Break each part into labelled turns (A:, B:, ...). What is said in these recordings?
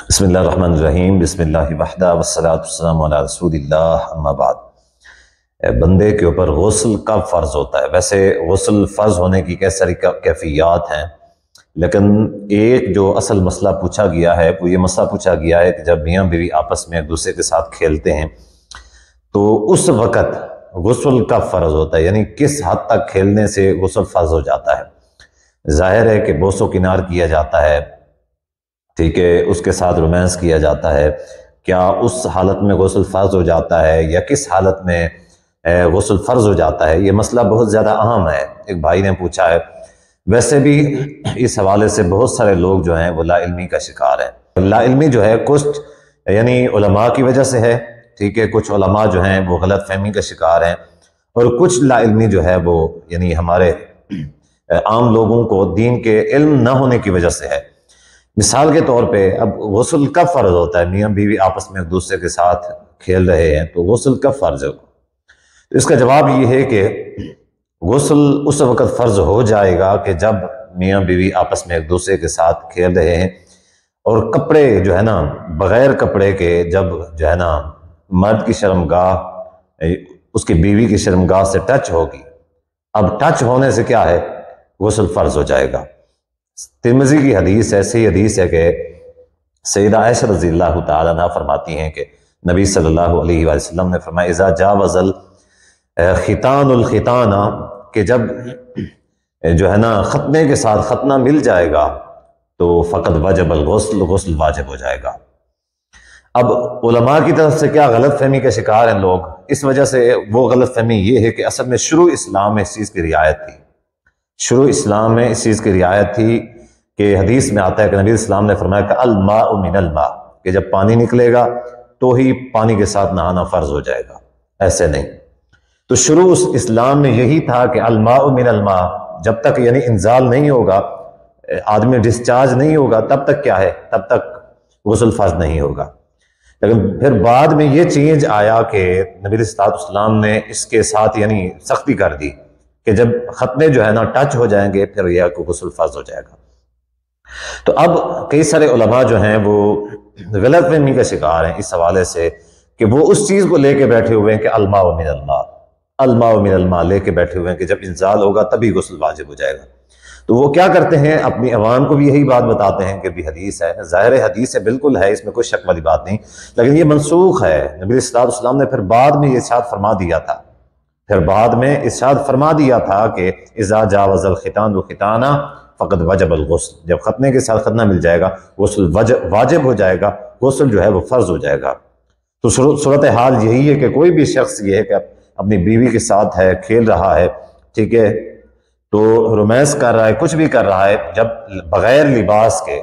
A: بسم اللہ الرحمن الرحیم، بسم اللہ وحدہ والصلاۃ والسلام علی رسول اللہ، اما بعد۔ بندے کے اوپر غسل کب فرض ہوتا ہے؟ ویسے غسل فرض ہونے کی کئی ساری کیفیات ہیں، لیکن ایک جو اصل مسئلہ پوچھا گیا ہے وہ یہ مسئلہ پوچھا گیا ہے کہ جب میاں بیوی آپس میں ایک دوسرے کے ساتھ کھیلتے ہیں تو اس وقت غسل کب فرض ہوتا ہے، یعنی کس حد تک کھیلنے سے غسل فرض ہو جاتا ہے۔ ظاہر ہے کہ بوس و کنار کیا جاتا ہے، ٹھیک ہے، اس کے ساتھ رومانس کیا جاتا ہے، کیا اس حالت میں غسل فرض ہو جاتا ہے یا کس حالت میں غسل فرض ہو جاتا ہے؟ یہ مسئلہ بہت زیادہ اہم ہے، ایک بھائی نے پوچھا ہے۔ ویسے بھی اس حوالے سے بہت سارے لوگ جو ہیں وہ لا علمی کا شکار ہیں۔ لا علمی جو ہے کچھ یعنی علماء کی وجہ سے ہے، ٹھیک ہے، کچھ علماء جو ہیں وہ غلط فہمی کا شکار ہیں، اور کچھ لا علمی جو ہے وہ یعنی ہمارے عام لوگوں کو دین کے علم نہ ہونے کی وجہ سے ہے۔ مثال کے طور پہ اب غسل کب فرض ہوتا ہے؟ میاں بیوی آپس میں ایک دوسرے کے ساتھ کھیل رہے ہیں تو غسل کب فرض ہوگا؟ تو اس کا جواب یہ ہے کہ غسل اس وقت فرض ہو جائے گا کہ جب میاں بیوی آپس میں ایک دوسرے کے ساتھ کھیل رہے ہیں اور کپڑے جو ہے نا بغیر کپڑے کے جب جو ہے نا مرد کی شرمگاہ اس کی بیوی کی شرمگاہ سے ٹچ ہوگی، اب ٹچ ہونے سے کیا ہے؟ غسل فرض ہو جائے گا۔ ترمذی کی حدیث ایسی حدیث ہے کہ سیدہ عائشہ رضی اللہ تعالیٰ عنہا فرماتی ہیں کہ نبی صلی اللہ علیہ وآلہ وسلم نے فرمایا اذا جاوز الختان الختانہ، کہ جب جو ہے نا ختنے کے ساتھ ختنہ مل جائے گا تو فقط وجب الغسل، غسل واجب ہو جائے گا۔ اب علماء کی طرف سے کیا غلط فہمی کا شکار ہیں لوگ، اس وجہ سے وہ غلط فہمی یہ ہے کہ اصل میں شروع اسلام میں اس چیز کی رعایت تھی، شروع اسلام میں اس چیز کی رعایت تھی کہ حدیث میں آتا ہے کہ نبی اسلام نے فرمایا کہ الماء من الماء، کہ جب پانی نکلے گا تو ہی پانی کے ساتھ نہانا فرض ہو جائے گا، ایسے نہیں۔ تو شروع اسلام میں یہی تھا کہ الماء من الماء، جب تک یعنی انزال نہیں ہوگا، آدمی ڈسچارج نہیں ہوگا، تب تک کیا ہے؟ تب تک غسل فرض نہیں ہوگا۔ لیکن پھر بعد میں یہ چینج آیا کہ نبی صلی اللہ علیہ وسلم نے اس کے ساتھ یعنی سختی کر دی کہ جب ختنے جو ہے نا ٹچ ہو جائیں گے پھر یہ کو غسل فرض ہو جائے گا۔ تو اب کئی سارے علماء جو ہیں وہ غلط فہمی کا شکار ہیں اس حوالے سے کہ وہ اس چیز کو لے کے بیٹھے ہوئے ہیں کہ الماء من الماء، الماء من الماء لے کے بیٹھے ہوئے ہیں کہ جب انزال ہوگا تبھی غسل واجب ہو جائے گا۔ تو وہ کیا کرتے ہیں، اپنی عوام کو بھی یہی بات بتاتے ہیں کہ بھی حدیث ہے، ظاہر حدیث ہے، بالکل ہے، اس میں کوئی شک والی بات نہیں، لیکن یہ منسوخ ہے۔ نبی صلی اللہ علیہ وسلم نے پھر بعد میں یہ ارشاد فرما دیا تھا، کہ اذا جاوز الختان الختانہ فقد وجب الغسل، جب ختنے کے ساتھ ختنہ مل جائے گا غسل واجب ہو جائے گا، غسل جو ہے وہ فرض ہو جائے گا۔ تو صورتحال یہی ہے کہ کوئی بھی شخص یہ ہے کہ اپنی بیوی کے ساتھ ہے، کھیل رہا ہے، ٹھیک ہے، تو رومانس کر رہا ہے، کچھ بھی کر رہا ہے، جب بغیر لباس کے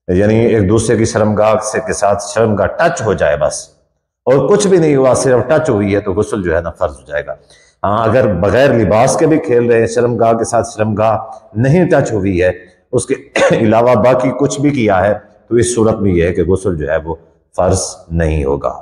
A: یعنی ایک دوسرے کی شرمگاہ کے ساتھ شرمگاہ ٹچ ہو جائے بس، اور کچھ بھی نہیں ہوا، صرف ٹچ ہوئی ہے، تو غسل جو ہے نا فرض ہو جائے گا۔ ہاں اگر بغیر لباس کے بھی کھیل رہے ہیں، شرمگاہ کے ساتھ شرمگاہ نہیں ٹچ ہوئی ہے، اس کے علاوہ باقی کچھ بھی کیا ہے، تو اس صورت میں یہ ہے کہ غسل جو ہے وہ فرض نہیں ہوگا۔